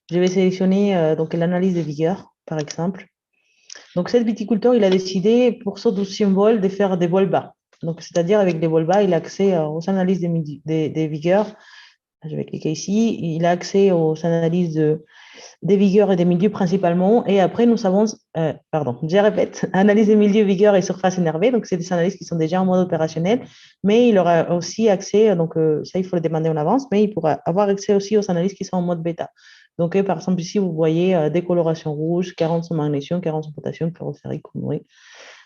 Je vais sélectionner donc l'analyse de vigueur, par exemple. Donc, cet viticulteur, il a décidé, pour son 12e vol, de faire des vols bas. Donc, c'est-à-dire, avec des vols bas, il a accès aux analyses des vigueurs. Je vais cliquer ici. Il a accès aux analyses des vigueurs et des milieux principalement. Et après, nous savons, pardon, je répète, analyse des milieux, vigueurs et surface énervée. Donc, c'est des analyses qui sont déjà en mode opérationnel. Mais il aura aussi accès, donc ça, il faut le demander en avance, mais il pourra avoir accès aussi aux analyses qui sont en mode bêta. Donc, par exemple, ici, vous voyez décoloration rouge, 40 en magnésium, 40 en potassium, ferroferrique, oui.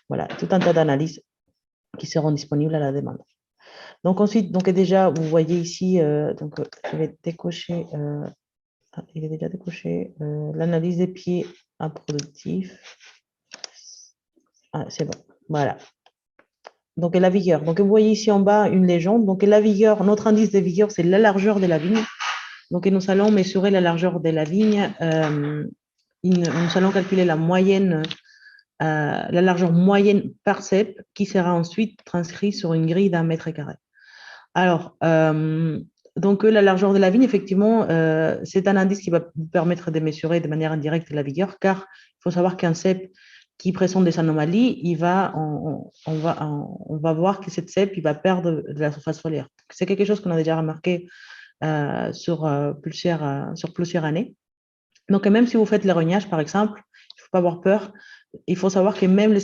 Voilà, tout un tas d'analyses qui seront disponibles à la demande. Donc, ensuite, donc, déjà, vous voyez ici, donc, je vais décocher, il est déjà décoché, l'analyse des pieds improductifs. Ah, c'est bon, voilà. Donc, la vigueur. Donc, vous voyez ici en bas une légende. Donc, la vigueur, notre indice de vigueur, c'est la largeur de la vigne. Donc, nous allons mesurer la largeur de la vigne. Nous allons calculer la moyenne, la largeur moyenne par cep, qui sera ensuite transcrite sur une grille d'1 m². Alors, donc la largeur de la vigne, effectivement, c'est un indice qui va vous permettre de mesurer de manière indirecte la vigueur, car il faut savoir qu'un cep qui présente des anomalies, on va voir que cette cep, il va perdre de la surface foliaire. C'est quelque chose qu'on a déjà remarqué sur plusieurs années. Donc, même si vous faites les rognages, par exemple, il ne faut pas avoir peur. Il faut savoir que même les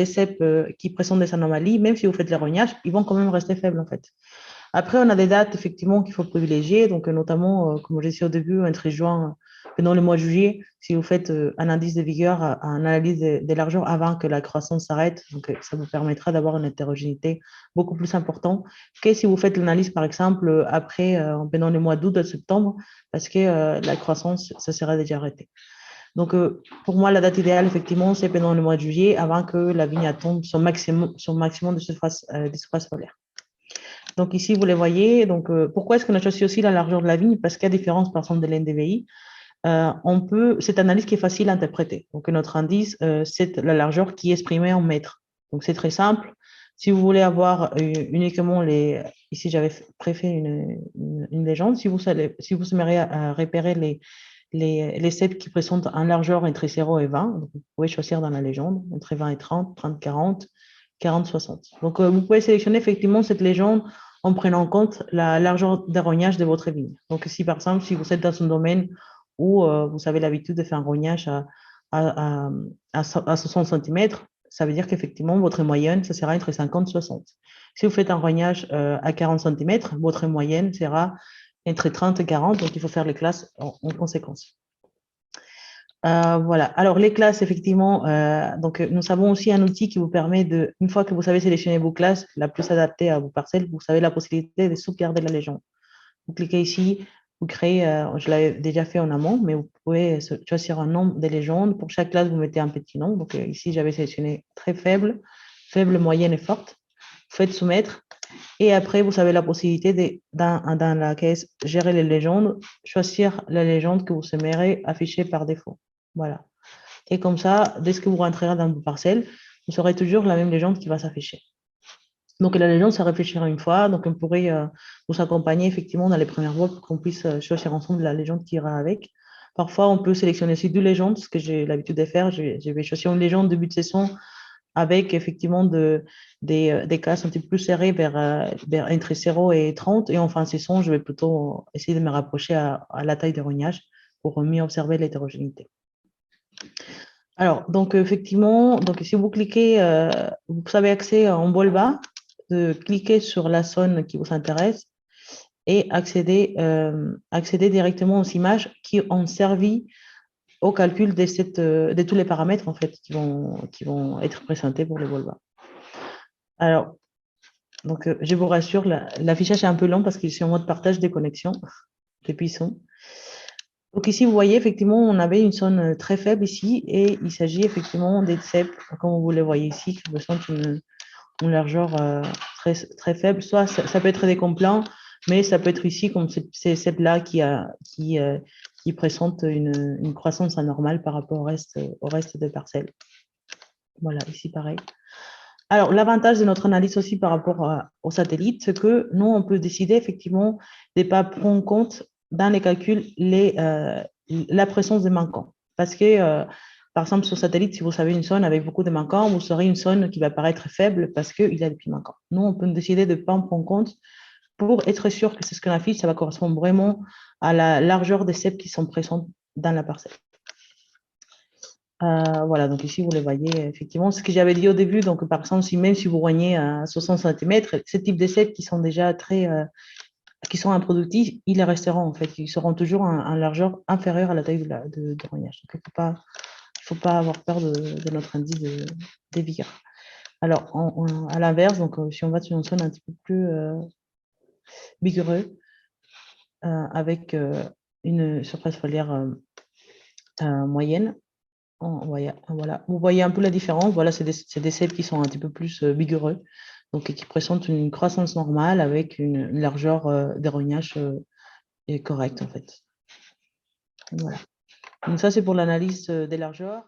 cèpes qui présentent des anomalies, même si vous faites les rognages, ils vont quand même rester faibles, en fait. Après, on a des dates, effectivement, qu'il faut privilégier. Donc, notamment, comme je disais au début, entre juin, pendant le mois de juillet, si vous faites un indice de vigueur, une analyse des largeurs avant que la croissance s'arrête, donc ça vous permettra d'avoir une hétérogénéité beaucoup plus importante que si vous faites l'analyse, par exemple, après, pendant le mois d'août, de septembre, parce que la croissance, ça sera déjà arrêté. Donc, pour moi, la date idéale, effectivement, c'est pendant le mois de juillet, avant que la vigne atteigne son maximum de surface foliaire. Donc ici, vous les voyez. Donc, pourquoi est-ce qu'on a choisi aussi la largeur de la vigne? Parce qu'il y a différence, par exemple, de l'NDVI. Cette analyse qui est facile à interpréter. Donc, notre indice, c'est la largeur qui est exprimée en mètres. Donc, c'est très simple. Si vous voulez avoir uniquement les... Ici, j'avais préfet une légende. Si vous aimeriez repérer les cèpes qui présentent une largeur entre 0 et 20, donc vous pouvez choisir dans la légende, entre 20 et 30, 30, 40, 40, 60. Donc, vous pouvez sélectionner effectivement cette légende en prenant en compte la largeur des rognages de votre vigne. Donc, si par exemple, si vous êtes dans un domaine où vous avez l'habitude de faire un rognage à 60 cm, ça veut dire qu'effectivement, votre moyenne, ça sera entre 50 et 60. Si vous faites un rognage à 40 cm, votre moyenne sera entre 30 et 40, donc il faut faire les classes en conséquence. Voilà. Alors, les classes, effectivement, donc, nous avons aussi un outil qui vous permet de, une fois que vous savez sélectionner vos classes, la plus adaptée à vos parcelles, vous avez la possibilité de sauvegarder la légende. Vous cliquez ici, vous créez, je l'avais déjà fait en amont, mais vous pouvez choisir un nom de légende. Pour chaque classe, vous mettez un petit nom. Donc, ici, j'avais sélectionné très faible, faible, moyenne et forte. Vous faites soumettre. Et après, vous avez la possibilité dans la caisse gérer les légendes, choisir la légende que vous aimeriez afficher par défaut. Voilà. Et comme ça, dès que vous rentrerez dans vos parcelles, vous aurez toujours la même légende qui va s'afficher. Donc, la légende, ça réfléchira une fois. Donc, on pourrait vous accompagner effectivement dans les premières voies pour qu'on puisse choisir ensemble la légende qui ira avec. Parfois, on peut sélectionner aussi deux légendes, ce que j'ai l'habitude de faire. Je vais choisir une légende début de saison avec effectivement des classes un petit peu plus serrées vers entre 0 et 30. Et en fin de saison, je vais plutôt essayer de me rapprocher à la taille de rognage pour mieux observer l'hétérogénéité. Alors, donc effectivement, donc si vous cliquez, vous avez accès en bas bas, de cliquer sur la zone qui vous intéresse et accéder directement aux images qui ont servi au calcul de tous les paramètres en fait qui vont être présentés pour le vol bas. Alors, donc je vous rassure, l'affichage est un peu long parce qu'il est en mode partage des connexions depuis son. Donc ici, vous voyez, effectivement, on avait une zone très faible ici et il s'agit effectivement des cèpes, comme vous le voyez ici, qui présentent une largeur très, très faible. Soit ça peut être des complants, mais ça peut être ici comme ces cèpes-là qui présentent une croissance anormale par rapport au reste des parcelles. Voilà, ici pareil. Alors, l'avantage de notre analyse aussi par rapport au satellite, c'est que nous, on peut décider effectivement de ne pas prendre en compte dans les calculs la présence des manquants. Parce que, par exemple, sur satellite, si vous savez une zone avec beaucoup de manquants, vous saurez une zone qui va paraître faible parce qu'il y a des puits manquants. Nous, on peut décider de ne pas en prendre compte pour être sûr que c'est ce qu'on affiche, ça va correspondre vraiment à la largeur des ceps qui sont présents dans la parcelle. Voilà, donc ici, vous les voyez, effectivement, ce que j'avais dit au début, donc par exemple, même si vous roignez à 60 cm, ce type de ceps qui sont déjà qui sont improductifs, ils les resteront en fait, ils seront toujours en largeur inférieure à la taille de rognage. Donc, il ne faut pas avoir peur de notre indice des vigueurs. Alors, à l'inverse, donc si on va sur une zone un petit peu plus vigoureuse, avec une surface foliaire moyenne, voilà. Vous voyez un peu la différence. Voilà, c'est des cèpes qui sont un petit peu plus vigoureux, donc qui présentent une croissance normale avec une largeur des rognages correcte en fait. Voilà. Donc ça, c'est pour l'analyse des largeurs.